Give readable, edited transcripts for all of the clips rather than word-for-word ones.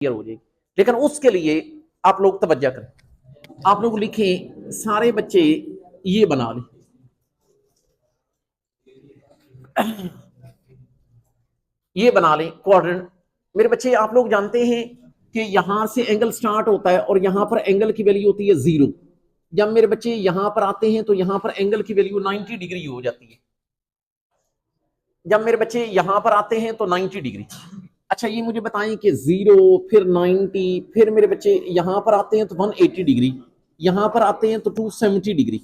Clear हो जाएगी। लेकिन उसके लिए आप लोग तवज्जो करें, आप लोग लिखें सारे बच्चे ये बना लें, ये बना लें क्वाड्रेंट। मेरे बच्चे आप लोग जानते हैं कि यहां से एंगल स्टार्ट होता है और यहां पर एंगल की वैल्यू होती है 0। जब मेरे बच्चे यहां पर आते हैं तो यहां पर एंगल की वैल्यू 90 डिग्री हो जाती है। जब मेरे बच्चे यहां पर आते हैं तो 90 डिग्री। अच्छा ये मुझे बताएं कि 0 फिर 90 फिर मेरे बच्चे यहां पर आते हैं तो 180 डिग्री, यहां पर आते हैं तो 270 डिग्री।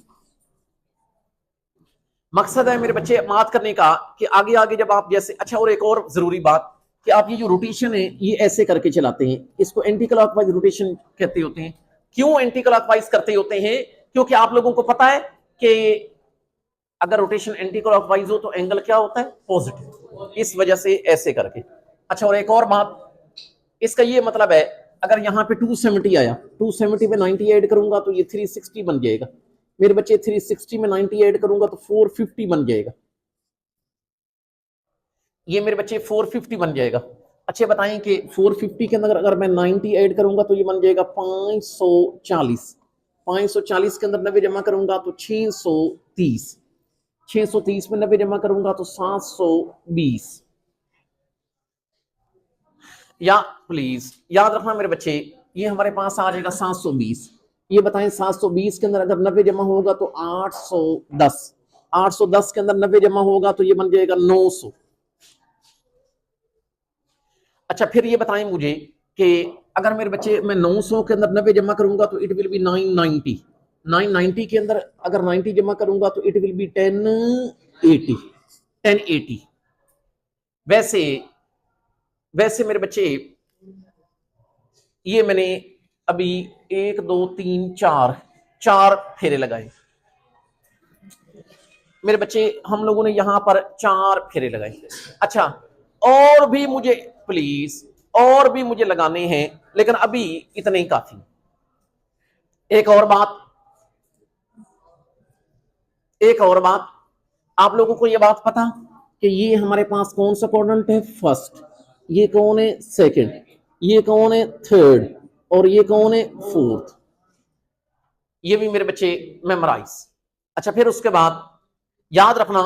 मकसद है मेरे बच्चे बात करने का कि आगे आगे जब आप जैसे, अच्छा और एक और जरूरी बात कि आप ये जो रोटेशन है ये ऐसे करके चलाते हैं, इसको एंटी क्लॉकवाइज रोटेशन कहते होते हैं। क्यों एंटी क्लॉकवाइज करते होते हैं? क्योंकि आप लोगों को पता है कि अगर रोटेशन एंटी क्लॉकवाइज हो तो एंगल क्या होता है? पॉजिटिव। इस वजह से ऐसे करके। अच्छा और एक और बात, इसका ये मतलब है अगर यहाँ पे 270 आया, 270 में 90 ऐड करूंगा तो ये 360 बन जाएगा। मेरे बच्चे 360 में 90 ऐड करूंगा तो 450 बन जाएगा। ये मेरे बच्चे 450 बन जाएगा। अच्छे बताएं कि 450 के अंदर अगर मैं 90 ऐड करूंगा तो ये बन जाएगा 540। 540 के अंदर 90 जमा करूंगा तो 630। 630 में 90 जमा करूंगा तो 720। या प्लीज याद रखना मेरे बच्चे, ये हमारे पास आ जाएगा 720। ये बताएं 720 के अंदर अगर 90 जमा होगा तो 810। 810 के अंदर 90 जमा होगा तो ये बन जाएगा 900। अच्छा फिर ये बताएं मुझे कि अगर मेरे बच्चे मैं 900 के अंदर 90 जमा करूंगा तो इट विल बी 990। 990 के अंदर अगर 90 जमा करूंगा तो इट विल बी 1080। 1080। वैसे वैसे मेरे बच्चे ये मैंने अभी 1 2 3 4 फेरे लगाए। मेरे बच्चे हम लोगों ने यहां पर 4 फेरे लगाए। अच्छा और भी मुझे प्लीज और भी मुझे लगाने हैं, लेकिन अभी इतने ही काफी। एक और बात, एक और बात, आप लोगों को यह बात पता कि ये हमारे पास कौन सा क्वाड्रेंट है? फर्स्ट। ये कौन है? सेकंड। ये कौन है? थर्ड। और ये कौन है? फोर्थ। ये भी मेरे बच्चे मेमोराइज। अच्छा फिर उसके बाद याद रखना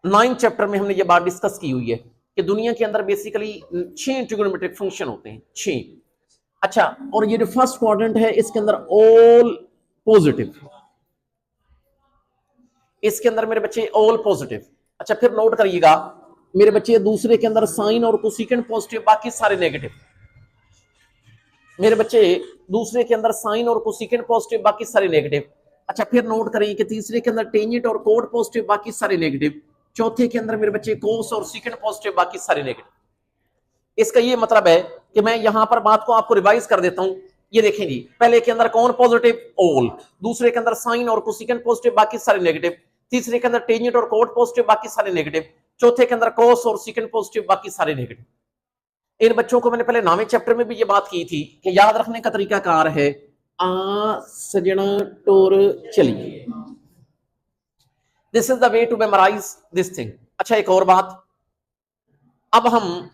9 चैप्टर में हमने ये बात डिस्कस की हुई है कि दुनिया के अंदर बेसिकली 6 ट्रिगोनोमेट्रिक फंक्शन होते हैं, 6। अच्छा और ये जो फर्स्ट क्वाड्रेंट है इसके अंदर ऑल पॉजिटिव, इसके अंदर मेरे बच्चे ऑल पॉजिटिव। अच्छा फिर नोट करिएगा मेरे बच्चे दूसरे के अंदर साइन और कोसेकेंट पॉजिटिव, बाकी सारे नेगेटिव। मेरे बच्चे दूसरे के अंदर साइन और कोसेकेंट पॉजिटिव, बाकी सारे नेगेटिव। अच्छा फिर नोट करें कि तीसरे के अंदर टेंजेंट और कोट पॉजिटिव, बाकी सारे नेगेटिव। चौथे के अंदर मेरे बच्चे कोस और सेकंड पॉजिटिव, बाकी सारे नेगेटिव। इसका ये मतलब है कि मैं यहां पर बात को आपको रिवाइज कर देता हूं। ये देखें जी, पहले के अंदर कौन पॉजिटिव? ऑल। दूसरे के अंदर साइन और कोसेकेंट पॉजिटिव, बाकी सारे नेगेटिव। तीसरे के अंदर टेंजेंट और कोट पॉजिटिव, बाकी सारे नेगेटिव। चौथे के अंदर कोस और सेकंड पॉजिटिव, बाकी सारे नेगेटिव। इन बच्चों को मैंने पहले 9वें चैप्टर में भी ये बात की थी कि याद रखने का तरीकाकार है आ सजना टोर चलिए, this is the way to memorise this thing. अच्छा एक और बात, अब हम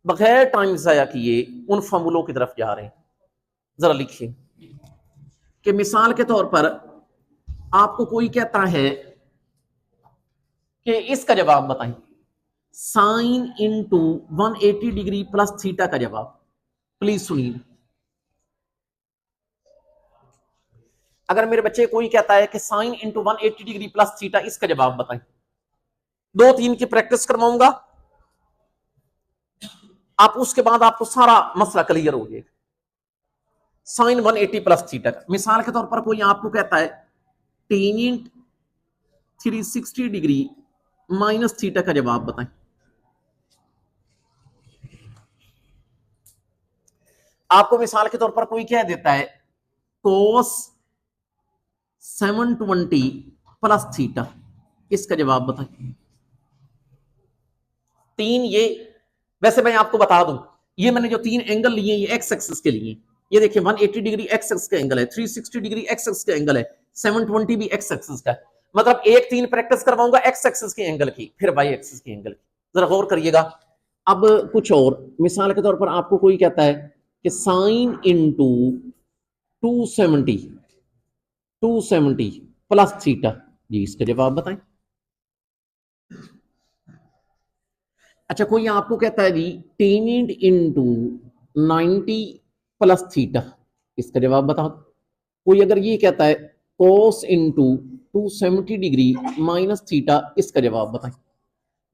बगैर टाइम जाया किए उन फॉर्मूलों की तरफ जा रहे हैं। जरा लिखिए कि मिसाल के तौर पर आपको कोई कहता है कि इसका जवाब बताएं, sine into 180 degree plus theta का जवाब। प्लीज सुनिए, अगर मेरे बच्चे कोई कहता है कि sine into 180 degree plus theta, इसका जवाब बताएं। 2-3 की प्रैक्टिस करवाऊंगा, आप उसके बाद आपको सारा मसला क्लियर हो जाएगा। साइन 180 प्लस थीटा का, मिसाल के तौर पर कोई आपको कहता है टेंजेंट 360 डिग्री माइनस थीटा का जवाब बताएं। आपको मिसाल के तौर पर कोई कह देता है कोस 720 प्लस थीटा, इसका जवाब बताएं। 3 ये, वैसे मैं आपको बता दूं ये मैंने जो 3 एंगल लिए ये एक्स एक्सिस के लिए, ये देखिए 180 डिग्री एक्स एक्सिस का एंगल है, 360 डिग्री एक्स एक्सिस का एंगल है, 720 भी एक्स एक्सिस का है। मतलब 1-3 प्रैक्टिस करवाऊंगा एक्स एक्सिस के एंगल की, फिर वाई एक्सिस के एंगल की। जरा गौर करिएगा, अब कुछ और, मिसाल के तौर पर आपको कोई कहता है कि साइन इंटू 270 प्लस थीटा, जी इसका जवाब बताएं। अच्छा, कोई आपको कहता है जी टेनेंट इंटू 90 प्लस थीटा, इसका जवाब बताओ। कोई अगर ये कहता है कोस इंटू 270 माइनस थीटा, इसका जवाब बताएं।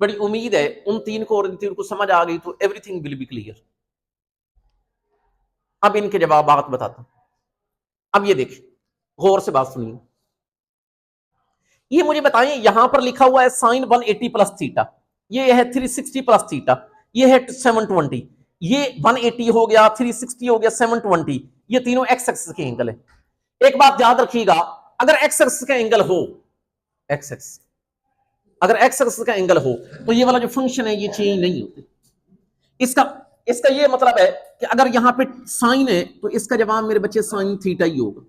बड़ी उम्मीद है उन तीन को और इन तीन को समझ आ गई तो एवरीथिंग विल बी क्लियर। अब इनके जवाब बात बताता हूं। अब ये देखिए, गौर से बात सुनिए। ये मुझे बताएं, यहां पर लिखा हुआ है साइन 180 प्लस थीटा, ये है 360 प्लस थीटा, ये है 720, ये 180 हो गया, 360 हो गया, 720, ये तीनों एक्स एक्सिस के एंगल है। एक बात याद रखिएगा, अगर एक्स एक्सिस का एंगल हो, एक्स एक्सिस अगर एक्स एक्सिस का एंगल हो तो ये वाला जो फंक्शन है ये चेंज नहीं होती। इसका इसका ये मतलब है कि अगर यहां पे साइन है तो इसका जवाब मेरे बच्चे साइन थीटा ही होगा।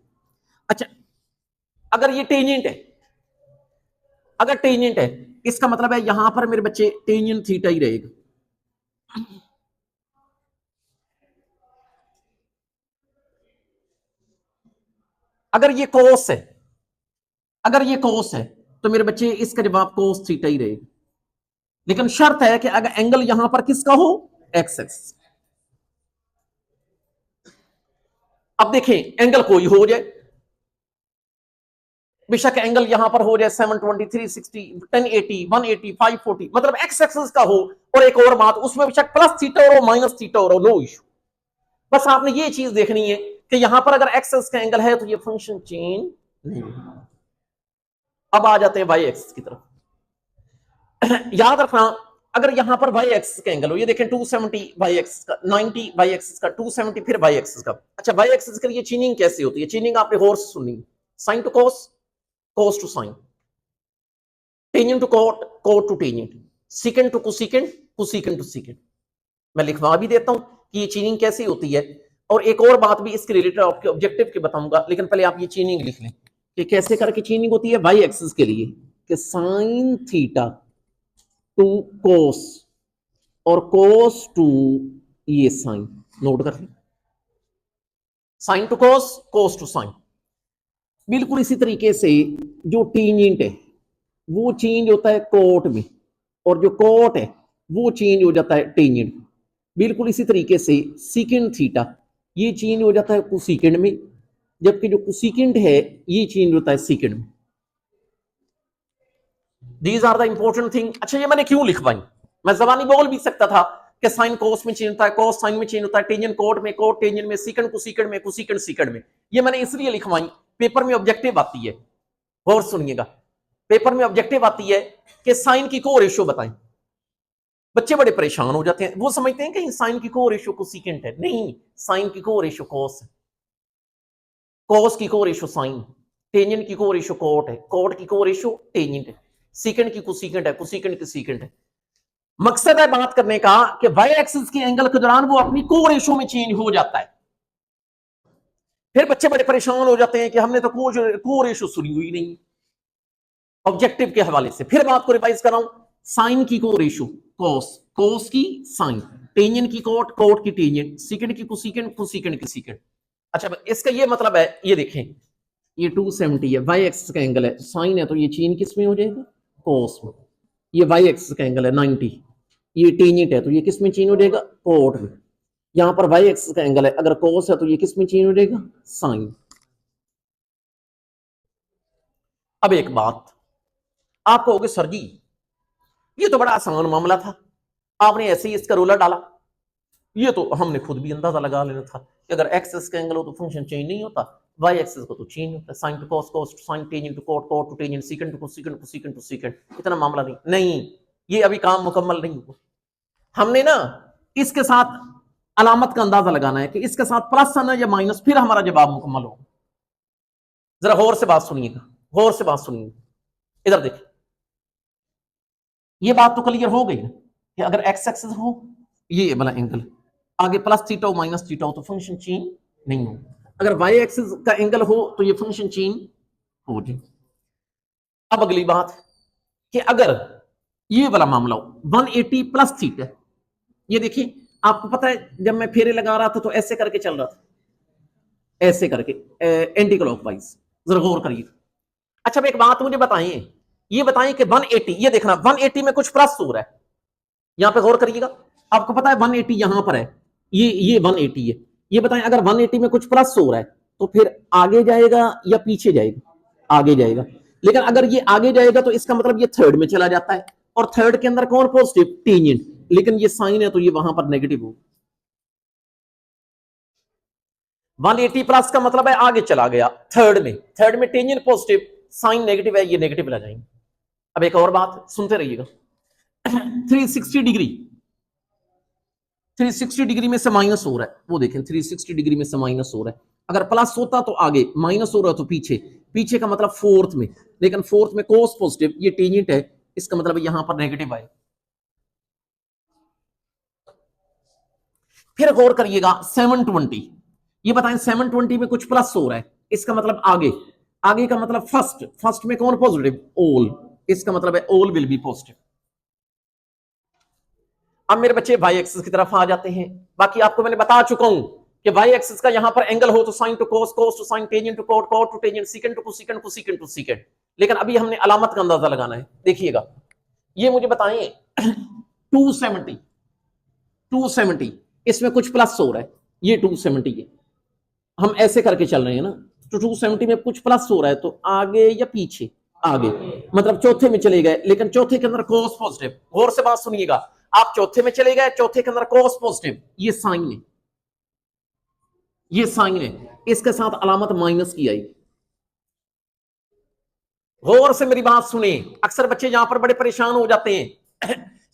अच्छा, अगर ये टेंजेंट है, अगर टेंजेंट है इसका मतलब है यहां पर मेरे बच्चे टेंजेंट थीटा ही रहेगा। अगर ये कोस है, अगर ये कोस है तो मेरे बच्चे इसका जवाब कोस थीटा ही रहेगा। लेकिन शर्त है कि अगर एंगल यहां पर किसका हो, एक्स एक्सिस। अब देखें, एंगल कोई हो जाए, बेशक एंगल यहां पर हो जाए 720, 360, 1080, 180, 540, मतलब एक्स एक्सिस का हो। और एक और बात, उसमें बेशक प्लस थीटा और माइनस थीटा और नो इशू। बस आपने ये चीज देखनी है कि यहां पर अगर एक्स एक्सिस का एंगल है तो ये फंक्शन चेंज नहीं। अब आ जाते हैं वाई एक्सिस की तरफ। याद रखना, अगर यहां पर वाई एक्सिस का एंगल हो, ये देखें 270 वाई एक्सिस का, 90 वाई एक्सिस का, 270 फिर वाई एक्सिस का। अच्छा, वाई एक्सिस के लिए चेनिंग कैसे होती है? चेनिंग आपने गौर से सुननी, sine to cos, cos to sine, tangent to cot, cot to tangent, secant to cosecant, cosecant to secant. मैं लिखवा भी देता हूं कि ये चेनिंग कैसे होती है, और एक और बात भी इसके रिलेटेड आपके ऑब्जेक्टिव के बताऊंगा। लेकिन पहले आप ये चेनिंग लिख लें कि कैसे करके चेनिंग होती है वाई एक्सिस के लिए, कि साइन थीटा टू कोस और कोस टू ये साइन, नोट कर लें, sine to cos, cos to sine. बिल्कुल इसी तरीके से जो टेंजेंट है वो चेंज होता है कोट में, और जो कोट है वो चेंज हो जाता है टेंजेंट में। बिल्कुल इसी तरीके से सीकेंट थीटा ये चेंज हो जाता है कोसिकेंट में, जबकि जो कोसिकेंट है ये चेंज होता है सीकेंट में। These are the important thing. अच्छा, ये मैंने क्यों लिखवाई? मैं जबानी बोल भी सकता था कि साइन कोस में चेंज होता है, कोस साइन में चेंज होता है, टेंजेंट कोट में, कोट टेंजेंट में, सीकेंट कोसिकेंट में, कोसिकेंट सीकेंट में। ये मैंने इसलिए लिखवाई, पेपर में ऑब्जेक्टिव आती है। और सुनिएगा, पेपर में ऑब्जेक्टिव आती है कि साइन की को रेशियो बताएं। बच्चे बड़े परेशान हो जाते हैं, वो समझते हैं कि साइन की को रेशियो कोसिकेंट है। नहीं, साइन की को रेशियो कोस है, कोस की को रेशियो साइन, टेंजेंट की को रेशियो कोट है, कोट की को रेशियो टेंजेंट है, सीकेंट की कोसिकेंट है, कोसिकेंट की सीकेंट है। मकसद है बात करने का कि वाई एक्सिस के एंगल के दौरान वो अपनी को रेशियो में चेंज हो जाता है। फिर बच्चे बड़े परेशान हो जाते हैं कि हमने तो को रेशियो सुनी हुई नहीं। ऑब्जेक्टिव के हवाले से फिर बात को रिवाइज कर रहा हूं, साइन की को रेशियो कोस, कोस की साइन, टेंजेंट की कोट, कोट की टेंजेंट, सीकेंट की कोसिकेंट, कोसिकेंट की सीकेंट। अच्छा, इसका ये मतलब है, ये देखें, ये 270 है, वाई एक्सिस का एंगल है, साइन है तो ये चेंज किस में हो जाएगा, कोस में। ये वाई एक्सिस का एंगल है 90, ये टेंजेंट है तो ये किस में चेंज हो जाएगा, कोट में। यहां पर वाई एक्सिस का एंगल है, अगर कोस है तो ये किस में चेंज हो जाएगा, साइन। अब एक बात आप कहोगे, सर जी ये तो बड़ा आसान मामला था, आपने ऐसे ही इसका रोलर डाला। ये तो हमने खुद भी अंदाजा लगा लेना था कि अगर एक्सिस का एंगल हो तो फंक्शन चेंज नहीं होता, वाई एक्सिस को तो चेंज होता है, sine to cos, cos to sine, tangent to cot, cot to tangent, secant to cosecant, cosecant to secant. इतना मामला नहीं, नहीं, ये अभी काम मुकम्मल नहीं हुआ। हमने ना इसके साथ अलामत का अंदाजा लगाना है कि इसके साथ प्लस आना या माइनस, फिर हमारा जवाब मुकम्मल होगा। जरा गौर से बात सुनिएगा, गौर से बात सुनिएगा, इधर देखिए, ये बात तो क्लियर हो गई ना कि अगर एक्स एक्सिस हो ये वाला एंगल, आगे प्लस थीटा हो माइनस थीटा हो तो फंक्शन चेंज नहीं हो। अगर वाई एक्सिस का एंगल हो तो ये फंक्शन चेंज हो जाए। अब अगली बात कि अगर ये वाला मामला हो 180 प्लस थीटा, ये देखिए, आपको पता है जब मैं फेरे लगा रहा था तो ऐसे करके चल रहा था, ऐसे करके एंटी क्लॉकवाइज। जरा गौर करिए। अच्छा, अब एक बात मुझे बताइए, ये बताइए कि 180, ये देखना 180 में कुछ प्लस हो रहा है, यहां पे गौर करिएगा। आपको पता है 180 यहां पर है, ये 180 है। ये बताएं अगर 180 में कुछ प्लस हो रहा है तो फिर आगे जाएगा या पीछे जाएगा? आगे जाएगा। लेकिन अगर ये आगे जाएगा तो इसका मतलब ये थर्ड में चला जाता है, और थर्ड के अंदर कौन पॉजिटिव? टेंजेंट। लेकिन ये साइन है तो ये वहां पर नेगेटिव हो। 180 प्लस का मतलब है आगे चला गया थर्ड में, थर्ड में टेंजेंट पॉजिटिव, साइन नेगेटिव है, ये नेगेटिव ला जाएंगे। अब एक और बात सुनते रहिएगा। 360 डिग्री, 360 डिग्री में से माइनस हो रहा है, वो देखें 360 डिग्री में से माइनस हो रहा है। अगर प्लस होता तो आगे, माइनस हो रहा तो पीछे, पीछे का मतलब फोर्थ में, लेकिन फोर्थ में कोस पॉजिटिव, ये टेंजेंट है, इसका मतलब यहां पर नेगेटिव आए। फिर गौर करिएगा 720, ये बताएं 720 में कुछ प्लस हो रहा है, इसका मतलब आगे, आगे का मतलब फर्स्ट, फर्स्ट में कौन पॉजिटिव? ऑल, इसका मतलब है ऑल विल बी पॉजिटिव। अब मेरे बच्चे वाई एक्सिस की तरफ आ जाते हैं। बाकी आपको मैंने बता चुका हूं कि वाई एक्सिस का यहां पर एंगल हो तो sine to cos, cos to sine, tangent to cot, cot to tangent, secant to cosecant, cosecant to secant. लेकिन अभी हमने अलामत का अंदाजा लगाना है। देखिएगा, ये मुझे बताएं 270, 270 इसमें कुछ प्लस हो रहा है, ये 270 है, हम ऐसे करके चल रहे हैं ना, तो 270 में कुछ प्लस हो रहा है तो आगे या पीछे? आगे, मतलब चौथे में चले गए, लेकिन चौथे के अंदर कोस पॉजिटिव। गौर से बात सुनिएगा, आप चौथे में चले गए, चौथे के अंदर कोस पॉजिटिव, ये साइन है, ये साइन है, इसके साथ अलामत माइनस की आई। गौर से मेरी बात सुने, अक्सर बच्चे यहां पर बड़े परेशान हो जाते हैं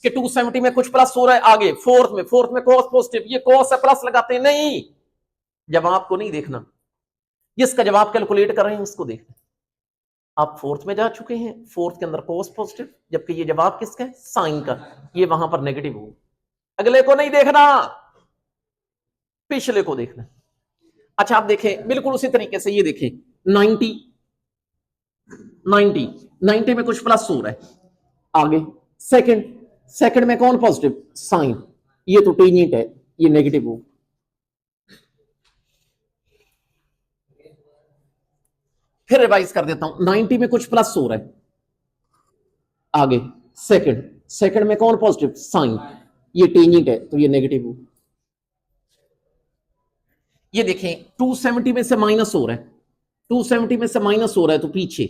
कि 270 में कुछ प्लस हो रहा है आगे, फोर्थ में कोस पॉजिटिव, ये कोस है प्लस लगाते हैं। नहीं, जवाब को नहीं देखना, जिसका जवाब कैलकुलेट कर रहे हैं उसको देखना। आप फोर्थ में जा चुके हैं, फोर्थ के अंदर कोस पॉजिटिव, जबकि ये जवाब किसका है? साइन का, ये वहां पर नेगेटिव हो। अगले को नहीं देखना, पिछले को देखना। अच्छा, आप देखें बिल्कुल उसी तरीके से, ये देखें 90, 90, 90 में कुछ प्लस हो रहा है आगे, सेकंड, सेकंड में कौन पॉजिटिव? साइन, ये तो टेंजेंट है, ये नेगेटिव हो। फिर रिवाइज कर देता हूं, 90 में कुछ प्लस हो रहा है आगे, सेकंड, सेकंड में कौन पॉजिटिव? साइन, ये टेंजेंट है तो ये नेगेटिव हो। ये देखें 270 में से माइनस हो रहा है, 270 में से माइनस हो रहा है तो पीछे,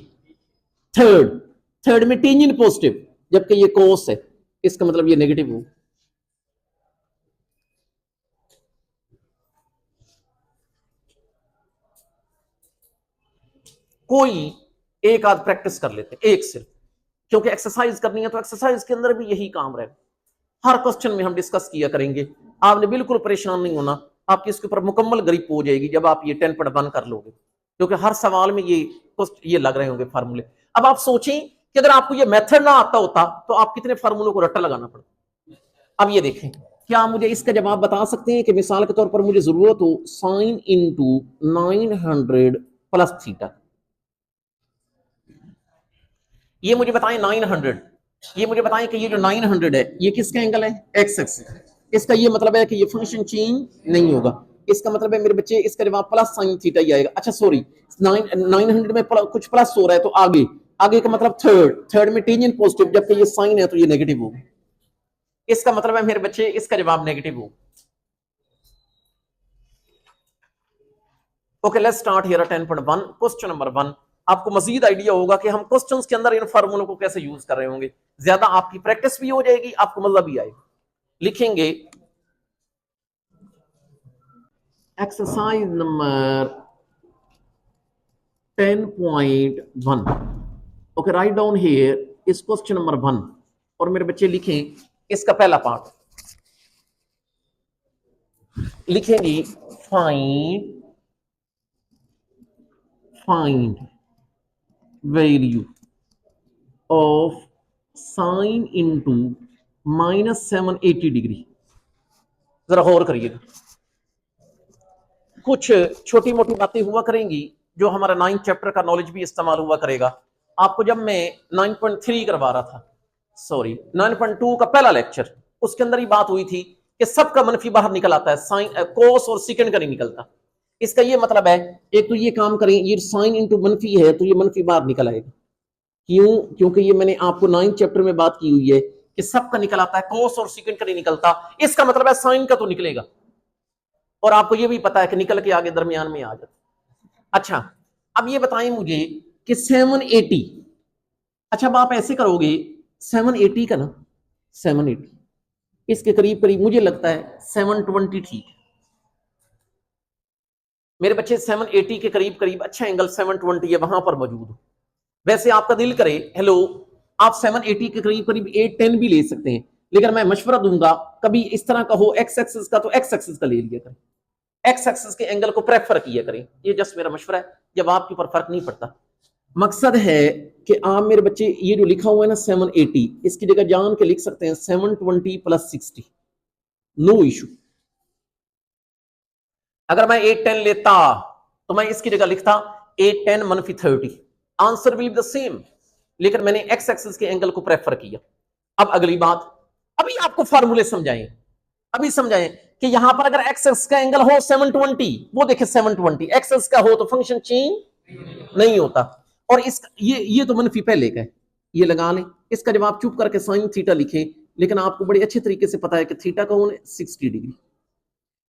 थर्ड, थर्ड में टेंजेंट पॉजिटिव, जबकि ये कोस है, इसका मतलब ये नेगेटिव हो। कोई एक आध प्रैक्टिस कर लेते, एक सिर्फ, क्योंकि एक्सरसाइज करनी है तो एक्सरसाइज के अंदर भी यही काम रहे। हर क्वेश्चन में हम डिस्कस किया करेंगे, आपने बिल्कुल परेशान नहीं होना, आपकी इसके ऊपर मुकम्मल ग्रिप हो जाएगी जब आप ये 10.1 कर लोगे, क्योंकि हर सवाल में ये लग रहे होंगे फार्मूले। अब आप सोचें कि अगर आपको ये मेथड ना आता होता तो आप कितने फार्मूलों को रट्टा लगाना पड़ता। अब ये देखें, क्या मुझे इसका जवाब बता सकते हैं कि मिसाल के तौर पर मुझे जरूरत हो साइन इंटू 900 प्लस थीटा, ये मुझे बताएं 900, ये मुझे बताएं कि ये जो 900 है ये किसका एंगल है? X axis. इसका ये मतलब है कि ये फंक्शन चेंज नहीं होगा, इसका मतलब है मेरे बच्चे इसका जवाब प्लस साइन थीटा ही आएगा। अच्छा सॉरी, 900 में कुछ प्लस हो रहा है तो आगे, आगे का मतलब थर्ड, थर्ड में टेंजेंट पॉजिटिव, जबकि ये साइन है तो ये नेगेटिव होगा, इसका मतलब है मेरे बच्चे इसका जवाब नेगेटिव होगा। Okay, let's start here 10.1 question number 1। आपको मजीद आइडिया होगा कि हम क्वेश्चंस के अंदर इन फार्मूलों को कैसे यूज कर रहे होंगे, ज्यादा आपकी प्रैक्टिस भी हो जाएगी, आपको मजा भी आएगा। लिखेंगे exercise number 10.1। Okay, write down here इस क्वेश्चन नंबर 1, और मेरे बच्चे लिखें इसका पहला पार्ट, लिखेंगे find value of sine into -780 degree. जरा गौर करिएगा, कुछ छोटी मोटी बातें हुआ करेंगी जो हमारा 9th चैप्टर का नॉलेज भी इस्तेमाल हुआ करेगा। आपको जब मैं 9.3 करवा रहा था, सॉरी 9.2 का पहला लेक्चर, उसके अंदर ही बात हुई थी कि सबका मनफी बाहर निकल आता है, साइन कोस और सीकेंड का नहीं निकलता। इसका ये मतलब है, एक तो ये काम करें, ये साइन इंटू मनफी है तो ये मनफी बाहर निकल आएगा। क्यों? क्योंकि ये मैंने आपको 9th चैप्टर में बात की हुई है कि सबका निकल आता है, कोस और सीकेंड का नहीं निकलता। इसका मतलब है साइन का तो निकलेगा, और आपको ये भी पता है कि निकल के आगे दरमियान में आ जाता। अच्छा, अब ये बताएं मुझे कि 780, अच्छा अब आप ऐसे करोगे 780 का ना, 780 इसके करीब करीब मुझे लगता है 720 ठीक है मेरे बच्चे। 780 के करीब करीब अच्छा एंगल 720 है वहां पर मौजूद हो। वैसे आपका दिल करे, हेलो, आप 780 के करीब करीब 810 भी ले सकते हैं, लेकिन मैं मशवरा दूंगा कभी इस तरह का हो एक्स एक्सिस का तो एक्स एक्सिस का ले लिया करें, एक्स एक्सिस के एंगल को प्रेफर किया करें। ये जस्ट मेरा मशवरा है, जब आपके ऊपर फर्क नहीं पड़ता। मकसद है कि आप मेरे बच्चे ये जो लिखा हुआ है ना 780, इसकी जगह जान के लिख सकते हैं 720 + 60, नो इशू। अगर मैं 810 लेता तो मैं इसकी जगह लिखता 810 - 30, answer will be the same, लेकिन मैंने एक्स एक्सिस के एंगल को प्रेफर किया। अब अगली बात, अभी आपको फार्मूले समझाएं, अभी समझाएं कि यहां पर अगर एक्स एक्सिस का एंगल हो 720, वो देखे 720 एक्स एक्सिस का हो तो फंक्शन चेंज नहीं होता। और इस ये तो मनफी पहले का है, ये लगा लें। इसका जब आप चुप करके साइन थीटा लिखे, लेकिन आपको बड़े अच्छे तरीके से पता है कि थीटा कौन है, 60 डिग्री।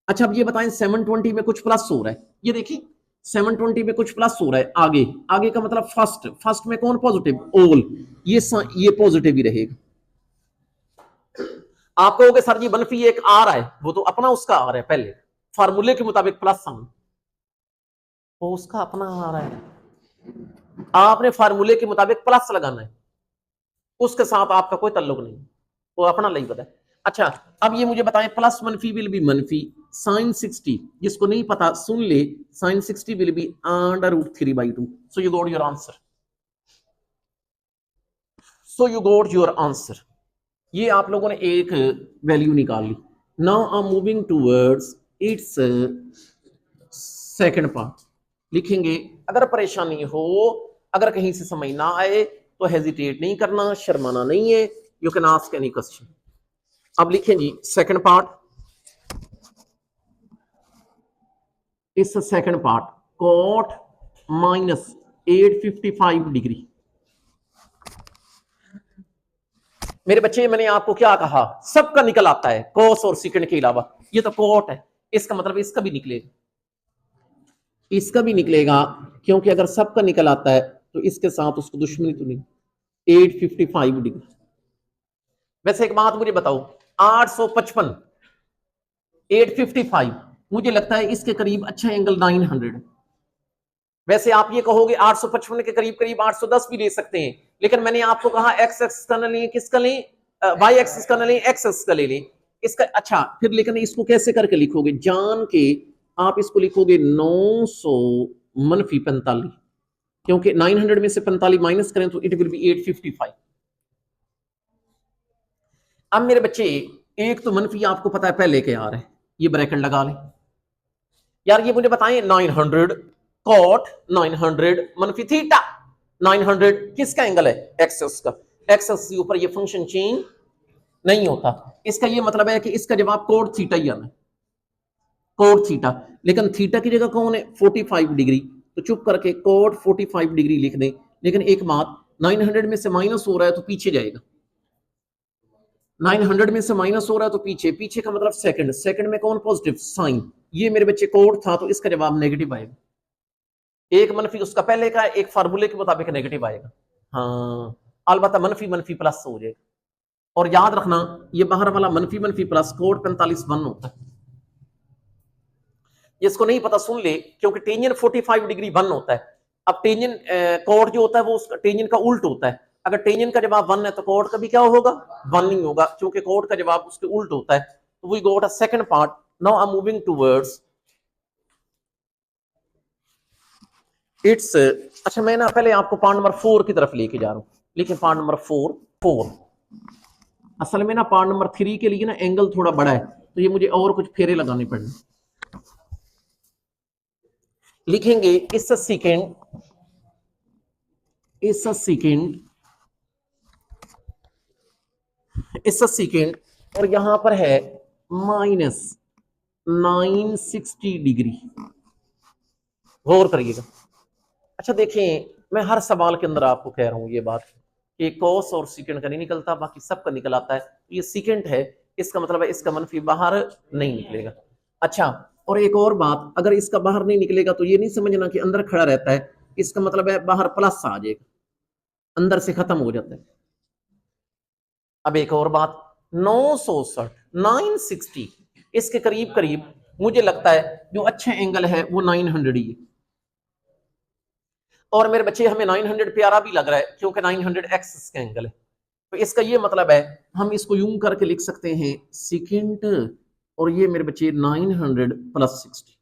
अच्छा अब ये बताएं 720 में कुछ प्लस हो रहा है, ये देखिए 720 में कुछ प्लस हो रहा है, आगे आगे का मतलब फर्स्ट, फर्स्ट में कौन पॉजिटिव, ओल, ये पॉजिटिव ही रहेगा। आप कहोगे सर जी मनफी एक आ रहा है, वो तो अपना उसका आ रहा है, पहले फार्मूले के मुताबिक प्लस साइन, वो उसका अपना आ रहा है, आपने फार्मूले के मुताबिक प्लस लगाना है, उसके साथ आपका कोई ताल्लुक नहीं, वो अपना नहीं पता है। अच्छा अब ये मुझे बताएं, प्लस मनफी विल बी मनफी साइन 60, जिसको नहीं पता सुन ले, sine 60 will be √3/2, so you got your answer, so you got your answer. ये आप लोगों ने एक वैल्यू निकाल ली। Now I am moving towards its second part. लिखेंगे, अगर परेशानी हो, अगर कहीं से समझ ना आए तो हेजिटेट नहीं करना, शर्माना नहीं है, you can ask any question. अब लिखें जी सेकंड पार्ट, इस सेकंड पार्ट कोट -855 डिग्री। मेरे बच्चे मैंने आपको क्या कहा, सबका निकल आता है कोस और सेकंड के अलावा, ये तो कोट है, इसका मतलब इसका भी निकलेगा, इसका भी निकलेगा, क्योंकि अगर सबका निकल आता है तो इसके साथ उसको दुश्मनी तो नहीं। 855 डिग्री। वैसे एक बात मुझे बताओ, 855 855 मुझे लगता है इसके करीब अच्छा एंगल 900। वैसे आप ये कहोगे 855 के करीब करीब 810 भी ले सकते हैं, लेकिन मैंने आपको कहा एक्स एक्सिस का न लें, किसका लें, वाई एक्सिस का न लें, एक्स एक्सिस का ले लें इसका। अच्छा फिर लेकिन इसको कैसे करके लिखोगे, जान के आप इसको लिखोगे 900 - 45, क्योंकि 900 में से 45 माइनस करें तो इट विल बी 855। अब मेरे बच्चे एक तो मनफी आपको पता है पहले के आ रहे हैं, ये ब्रैकेट लगा लें। यार ये मुझे बताएं 900 कॉट 900 मनफी थीटा, 900 किसका एंगल है, एक्सेस का, एक्सेस के ऊपर ये फंक्शन चेंज नहीं होता। इसका ये मतलब है कि इसका जवाब कोट थीटा ही आना है, कोट थीटा। लेकिन थीटा की जगह कौन है, 45 डिग्री, तो चुप करके कोट 45 डिग्री लिख दें। लेकिन एक बात, 900 में से माइनस हो रहा है तो पीछे जाएगा, 900 में से माइनस हो रहा है तो पीछे, पीछे का मतलब सेकंड, सेकंड में कौन पॉजिटिव, साइन, ये मेरे बच्चे कोड था तो इसका जवाब नेगेटिव आएगा। एक मनफी उसका पहले का, एक फार्मूले के मुताबिक नेगेटिव आएगा। हाँ अलबत्ता मनफी मनफी प्लस हो जाएगा। और याद रखना ये बाहर वाला मनफी मनफी प्लस कोड 45 1 होता है, जिसको नहीं पता सुन ले, क्योंकि टेंजेंट 45 डिग्री 1 होता है। अब टेंजेंट कोड जो होता है वो उसका टेंजेंट का उल्ट होता है, अगर टेंजेंट का जवाब 1 है तो कोड का भी क्या होगा, 1 नहीं होगा, क्योंकि कोड का जवाब उसके उल्ट होता है। तो we got a second part. Now I am moving towards its, अच्छा मैं ना पहले आपको पार्ट नंबर 4 की तरफ लेके जा रहा हूं, लेकिन पार्ट नंबर 4 असल में ना पार्ट नंबर 3 के लिए ना एंगल थोड़ा बड़ा है, तो ये मुझे और कुछ फेरे लगाने पड़ने। लिखेंगे इस सेकेंड, इस सेकेंड, इस सेकेंड, और यहां पर है माइनस 960 डिग्री। गौर करिएगा। अच्छा देखें, मैं हर सवाल के अंदर आपको कह रहा हूं ये बात कि कोस और सीकेंड का नहीं निकलता, बाकी सबका निकल आता है। ये सीकेंड है, इसका मतलब है इसका मनफी बाहर नहीं निकलेगा। अच्छा, और एक और बात, अगर इसका बाहर नहीं निकलेगा तो ये नहीं समझना कि अंदर खड़ा रहता है, इसका मतलब है बाहर प्लस आ जाएगा, अंदर से खत्म हो जाता है। अब एक और बात, 960 960 इसके करीब करीब मुझे लगता है जो अच्छा एंगल है वो 900 ही है। और मेरे बच्चे हमें 900 प्यारा भी लग रहा है क्योंकि 900 एक्सिस का एंगल है। तो इसका ये मतलब है हम इसको यूं करके लिख सकते हैं सेकेंड, और ये मेरे बच्चे 900 plus 60,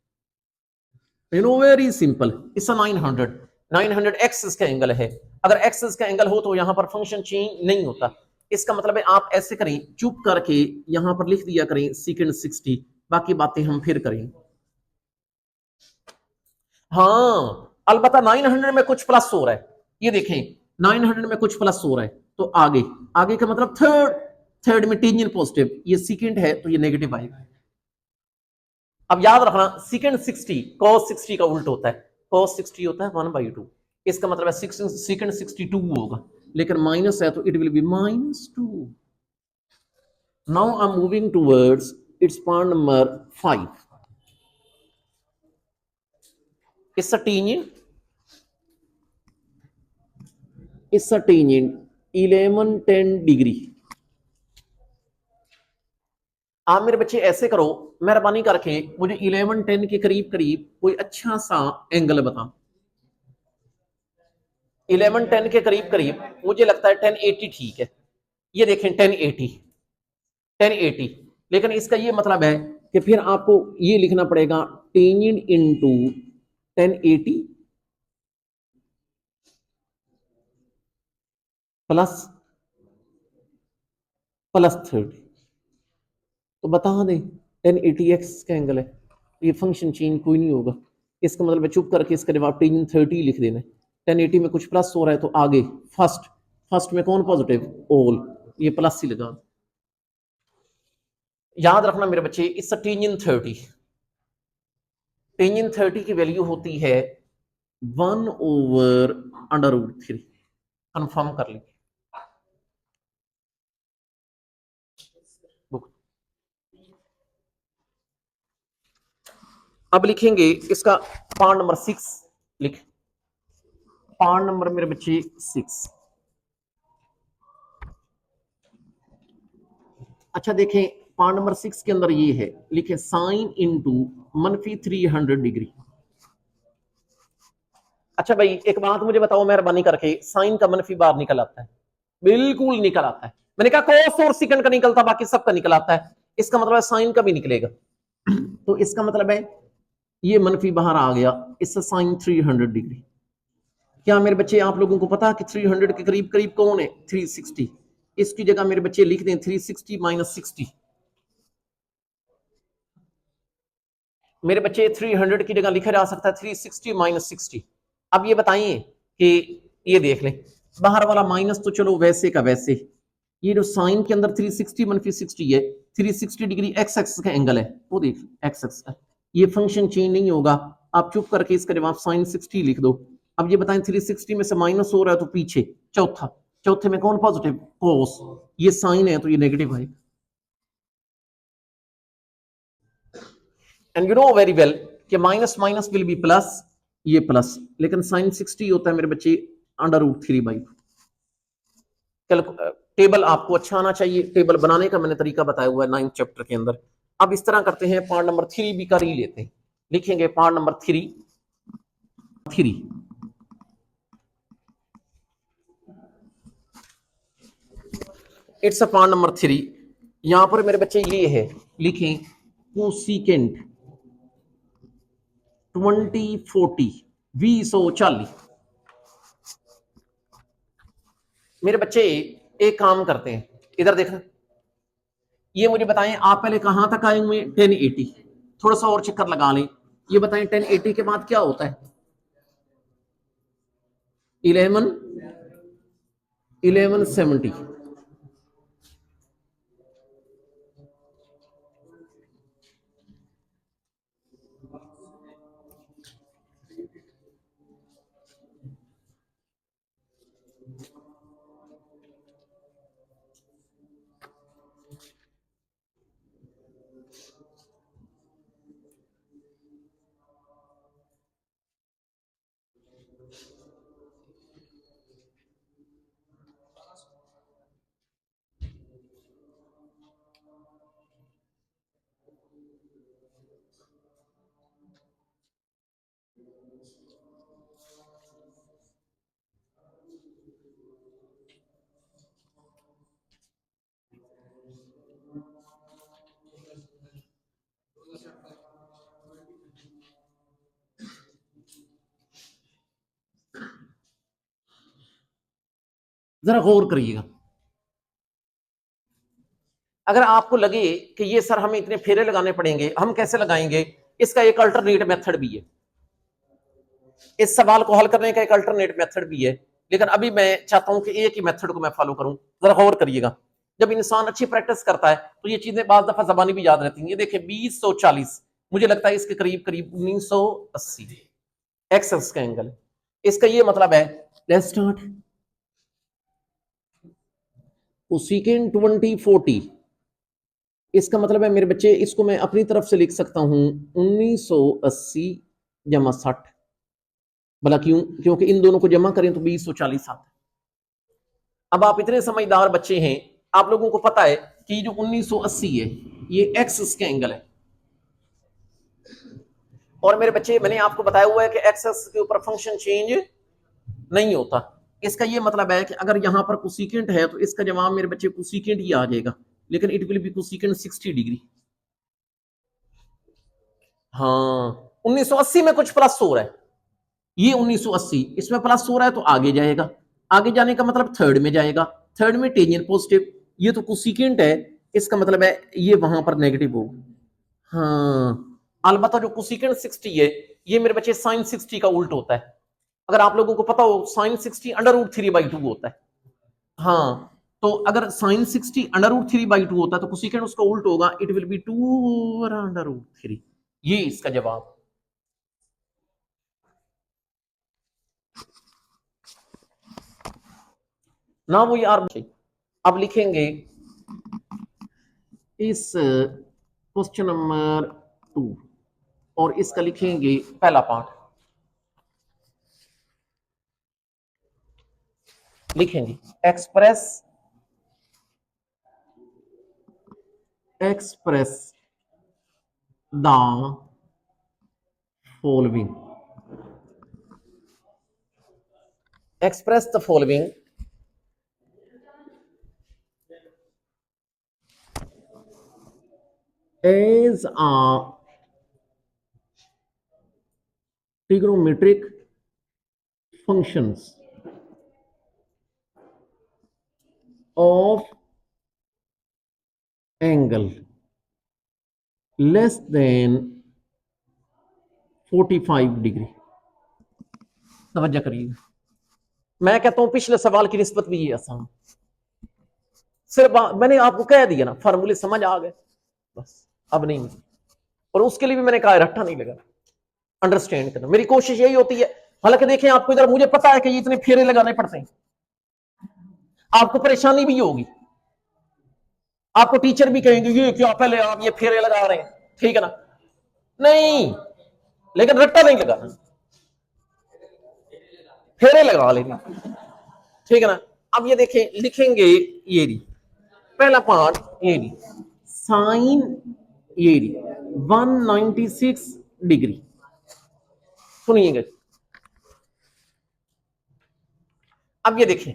you know very simple. इसका 900 एक्सिस का एंगल है। अगर एक्सिस का एंगल हो तो यहां पर फंक्शन चेंज नहीं होता। इसका मतलब है आप ऐसे करें, चुप करके यहां पर लिख दिया करें सेकेंड 60, बाकी बातें हम फिर करें। हाँ अलबत्ता 900 में कुछ प्लस हो रहा है, ये देखें 900 में कुछ प्लस हो रहा है, तो आगे आगे का मतलब थर्ड, थर्ड में टेंजेंट पॉजिटिव, ये सेकंड है तो ये नेगेटिव आएगा। अब याद रखना सेकंड 60 cos 60 का उल्ट होता है, cos 60 होता है 1/2, इसका मतलब है सेकंड 62 होगा, लेकिन माइनस है तो it will B -2। Now I am moving towards it's point number 5। It's a tangent, it's a tangent 1110 degree. आप मेरे बच्चे ऐसे करो, मेहरबानी करके मुझे 1110 के करीब करीब कोई अच्छा सा एंगल बता। 1110 के करीब करीब मुझे लगता है 1080 ठीक है। ये देखें 1080, 1080, लेकिन इसका ये मतलब है कि फिर आपको ये लिखना पड़ेगा टेंजेंट इनटू 1080 प्लस प्लस 30। तो बता दें 1080x का एंगल है, ये फंक्शन चेंज कोई नहीं होगा। इसका मतलब चुप करके इसका जवाब टेंजेंट 30 लिख देना। 1080 में कुछ प्लस हो रहा है तो आगे फर्स्ट, फर्स्ट में कौन पॉजिटिव, ऑल, ये प्लस ही लगा। याद रखना मेरे बच्चे इट्स टेंजेंट 30, टेंजेंट 30 की वैल्यू होती है 1/√3। कंफर्म कर लीजिए। अब लिखेंगे इसका पार्ट नंबर 6, लिख पार्ट नंबर मेरे बच्चे 6। अच्छा देखें पार्ट नंबर 6 के अंदर ये है, लिखे साइन इनटू -300 डिग्री। अच्छा भाई एक बात मुझे बताओ मेहरबानी करके, साइन का मनफी बाहर निकल आता है? बिल्कुल निकल आता है। मैंने कहा कोस और सेकंड का निकलता, बाकी सबका निकल आता है। इसका मतलब है साइन का भी निकलेगा। तो इसका मतलब है ये मनफी बाहर आ गया, इससे साइन 300 डिग्री। क्या मेरे बच्चे आप लोगों को पता कि 300 के करीब करीब कौन है, 360। इसकी जगह मेरे बच्चे लिख दें 360 - 60। मेरे बच्चे 300 की जगह लिखा जा सकता है 360 - 60। अब ये बताइए कि ये देख लें, बाहर वाला माइनस तो चलो वैसे का वैसे, ये जो साइन के अंदर 360 - 60 है, 360 डिग्री एक्स एक्स का एंगल है, वो देख एक्स एक्स का, ये फंक्शन चेंज नहीं होगा। आप चुप करके इसका जवाब साइन 60 लिख दो। अब ये बताएं 360 में से माइनस हो रहा है तो पीछे चौथा, चौथे में कौन पॉजिटिव, कोस, ये साइन है तो ये नेगेटिव है। And you know very well कि minus minus will be plus, ये प्लस, लेकिन साइन 60 होता है मेरे बच्चे √3/2। टेबल आपको अच्छा आना चाहिए, टेबल बनाने का मैंने तरीका बताया हुआ है 9th चैप्टर के अंदर। अब इस तरह करते हैं, पार्ट नंबर 3 भी कर ही लेते हैं। लिखेंगे part number 3, 3 it's a part number 3। यहां पर मेरे बच्चे ये है, लिखें कोसिकेंट 2040 2040। मेरे बच्चे एक काम करते हैं, इधर देखना, ये मुझे बताएं आप पहले कहां तक आए हुए, 1080, थोड़ा सा और चक्कर लगा लें। ये बताएं 1080 के बाद क्या होता है, 1170। जरा गौर करिएगा। अगर आपको लगे कि ये सर हमें इतने फेरे लगाने पड़ेंगे, हम कैसे लगाएंगे, इसका एक अल्टरनेट मेथड भी है, इस सवाल को हल करने का एक अल्टरनेट मेथड भी है, लेकिन अभी मैं चाहता हूं कि एक ही मेथड को मैं फॉलो करूं। जरा गौर करिएगा, जब इंसान अच्छी प्रैक्टिस करता है तो ये चीजें बाज दफा जबानी भी याद रहती हैं। ये देखिए 2040, मुझे लगता है इसके करीब करीब 1980 एक्स का एंगल है। इसका ये मतलब है, लेट्स स्टार्ट, कोसेकेंट 2040, इसका मतलब है मेरे बच्चे, इसको मैं अपनी तरफ से लिख सकता हूं 1980 जमा 60। भला क्यों? क्योंकि इन दोनों को जमा करें तो 2040 आता है। अब आप इतने समझदार बच्चे हैं, आप लोगों को पता है कि जो 1980 है ये एक्स का एंगल है, और मेरे बच्चे मैंने आपको बताया हुआ है कि एक्स के ऊपर फंक्शन चेंज नहीं होता। इसका ये मतलब है कि अगर यहां पर कोसेकेंट है तो इसका जवाब मेरे बच्चे कोसेकेंट ही आ जाएगा, लेकिन it will B cosecant 60 degree. हाँ, 1980 में कुछ प्लस हो रहा है, ये 1980 इसमें प्लस हो रहा है तो आगे जाएगा, आगे जाने का मतलब थर्ड में जाएगा, थर्ड में टेंजेंट पॉजिटिव, ये तो कोसेकेंट है, इसका मतलब है ये वहां पर नेगेटिव होगा। हाँ, अलबत्ता जो कोसेकेंट 60 है ये मेरे बच्चे साइन 60 का उल्ट होता है। अगर आप लोगों को पता हो साइन 60 √3/2 होता है। हाँ, तो अगर साइन 60 √3/2 होता है तो कोसेकेंट उसका उल्ट होगा, इट विल बी 2/√3। ये इसका जवाब। ना वो यार, अब लिखेंगे इस क्वेश्चन नंबर 2 और इसका लिखेंगे पहला पार्ट, लिखेंगे express the following, express the following as a trigonometric functions of angle less than 45 degree. तवज्जो करिएगा, मैं कहता हूं पिछले सवाल की निस्बत भी ये आसान, सिर्फ मैंने आपको कह दिया ना, फार्मूले समझ आ गए बस, अब नहीं। और उसके लिए भी मैंने कहा रट्टा नहीं लगा, अंडरस्टैंड करना, मेरी कोशिश यही होती है। हालांकि देखें आपको इधर मुझे पता है कि ये इतने फेरे लगाने पड़ते हैं, आपको परेशानी भी होगी, आपको टीचर भी कहेंगे ये क्या पहले आप ये फेरे लगा रहे हैं, ठीक है ना, नहीं, लेकिन रट्टा नहीं लगाना, फेरे लगा लेना, ठीक है ना। अब ये देखें, लिखेंगे ये री पहला पार्ट, ये री साइन ये री 196 डिग्री, सुनिएगा। अब ये देखें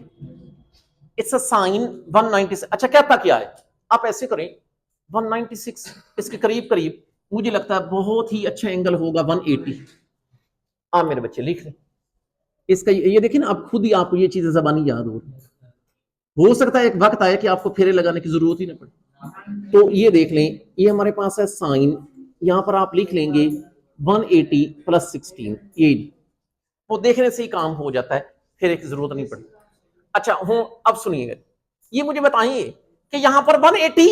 इट्स अ साइन 196, अच्छा कहता क्या है, आप ऐसे करें 196 इसके करीब करीब मुझे लगता है बहुत ही अच्छा एंगल होगा 180। आप मेरे बच्चे लिख लें इसका, ये देखिए ना, आप खुद ही आपको ये चीजें जबानी याद हो सकता है एक वक्त आए कि आपको फेरे लगाने की जरूरत ही ना पड़े। तो ये देख लें, ये हमारे पास है साइन, यहां पर आप लिख लेंगे 180 + 16, ये वो देखने से ही काम हो जाता है, फेरे की जरूरत नहीं पड़ती। अच्छा हूं, अब सुनिएगा, ये मुझे बताइए कि यहां पर 180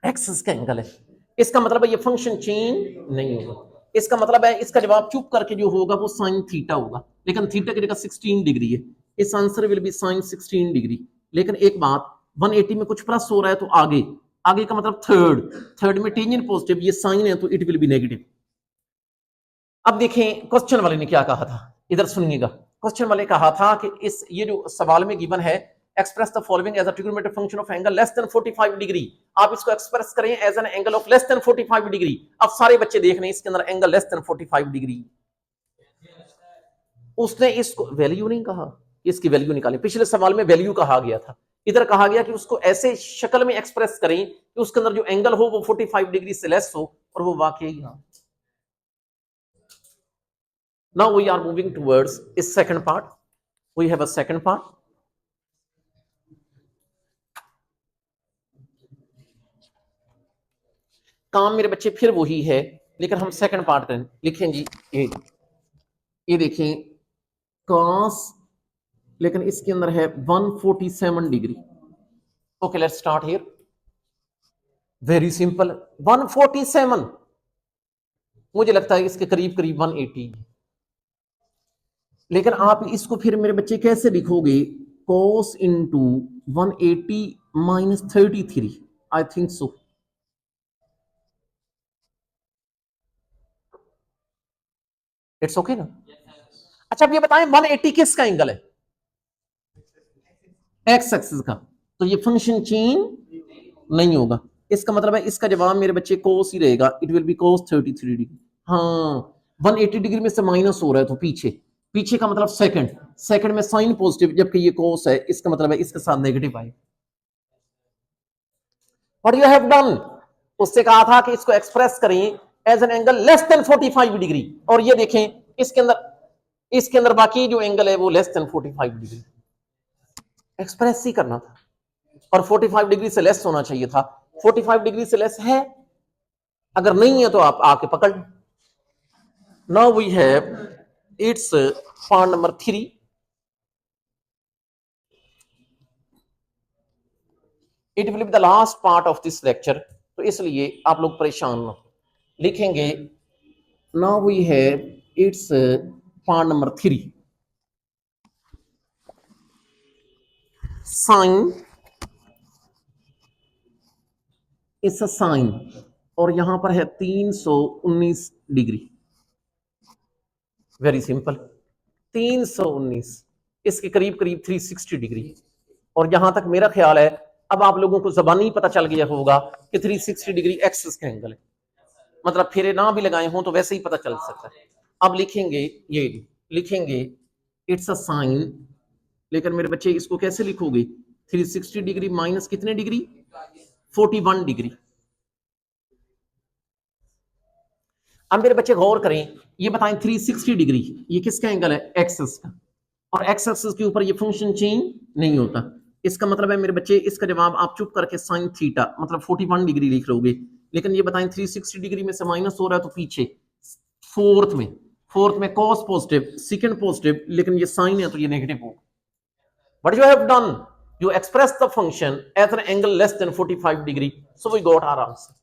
एक्सिस का एंगल है, इसका मतलब है ये फंक्शन चेंज नहीं होगा, इसका मतलब है इसका जवाब चुप करके जो होगा वो साइन थीटा होगा, लेकिन थीटा की जगह 16 डिग्री है, इस answer will be sine 16 degree. लेकिन एक बात, 180 में कुछ प्लस हो रहा है तो आगे, आगे का मतलब थर्ड, थर्ड में टेंजेंट पॉजिटिव, ये साइन है तो इट विल बी नेगेटिव। अब देखें क्वेश्चन वाले ने क्या कहा था, इधर सुनिएगा, क्वेश्चन वाले कहा था कि इस ये जो सवाल में गिवन है, express the following as a trigonometric function of angle less than 45 degree, आप इसको एक्सप्रेस करें as an angle of less than 45 degree. अब सारे बच्चे देख रहे हैं इसके अंदर एंगल लेस देन 45 डिग्री, उसने इसको वैल्यू नहीं कहा, इसकी वैल्यू निकालें, पिछले सवाल में वैल्यू कहा गया था, इधर कहा गया कि उसको ऐसे शक्ल में एक्सप्रेस करें कि उसके अंदर जो एंगल हो वो 45 डिग्री से लेस हो, और वो वाकई हाँ। Now we are moving towards a second part. We have a second part. काम मेरे बच्चे फिर वही है, लेकिन हम सेकंड पार्ट करें। लिखें जी ये देखें cos, लेकिन इसके अंदर है 147 degree. Okay let's start here. Very simple 147, मुझे लगता है इसके करीब करीब 180, लेकिन आप इसको फिर मेरे बच्चे कैसे लिखोगे? cos into 180 minus 33, I think so. It's okay ना? अच्छा अब ये बताएं 180 किसका एंगल है? एक्स एक्सिस का। तो ये फंक्शन चेंज नहीं होगा। इसका मतलब है इसका जवाब मेरे बच्चे कोस ही रहेगा, it will B cos 33 degree. हाँ 180 डिग्री में से माइनस हो रहा है तो पीछे, पीछे का मतलब सेकंड, सेकंड में साइन पॉजिटिव, जबकि ये कोस है, इसका मतलब है इसके साथ नेगेटिव आए। व्हाट यू हैव डन, उससे कहा था कि इसको एक्सप्रेस करें as an angle less than 45 degree, और ये देखें इसके अंदर बाकी जो एंगल है वो लेस देन 45 डिग्री। एक्सप्रेस ही करना था, और 45 डिग्री से लेस होना चाहिए था। 45 डिग्री से लेस है, अगर नहीं है तो आप आके पकड़। Now we have its part number 3। It will be the last part of this lecture, तो इसलिए आप लोग परेशान ना लिखेंगे। Now we have its part number 3, sine its a sine, और यहां पर है 319 डिग्री। वेरी सिंपल 319, इसके करीब करीब 360 डिग्री। और जहां तक मेरा ख्याल है अब आप लोगों को जबानी पता चल गया होगा कि 360 डिग्री एक्सिस का एंगल है, मतलब फेरे ना भी लगाए हों तो वैसे ही पता चल सकता है। अब लिखेंगे ये लिखेंगे इट्स अ साइन, लेकिन मेरे बच्चे इसको कैसे लिखोगे? 360 डिग्री माइनस कितने डिग्री? 41 डिग्री। अब मेरे बच्चे गौर करें, ये बताएं 360 डिग्री ये किसका एंगल है? एक्सिस का, और एक्स एक्सिस के ऊपर ये फंक्शन चेंज नहीं होता। इसका मतलब है मेरे बच्चे इसका जवाब आप चुप करके साइन थीटा मतलब 41 डिग्री लिख लोगे। लेकिन ये बताएं 360 डिग्री में से माइनस हो रहा है तो पीछे फोर्थ में कॉस पॉजिटिव, सेकंड पॉजिटिव, लेकिन ये साइन है तो ये नेगेटिव होगा। What you have done, you express the function at an angle less than 45 degree, so we got our answer.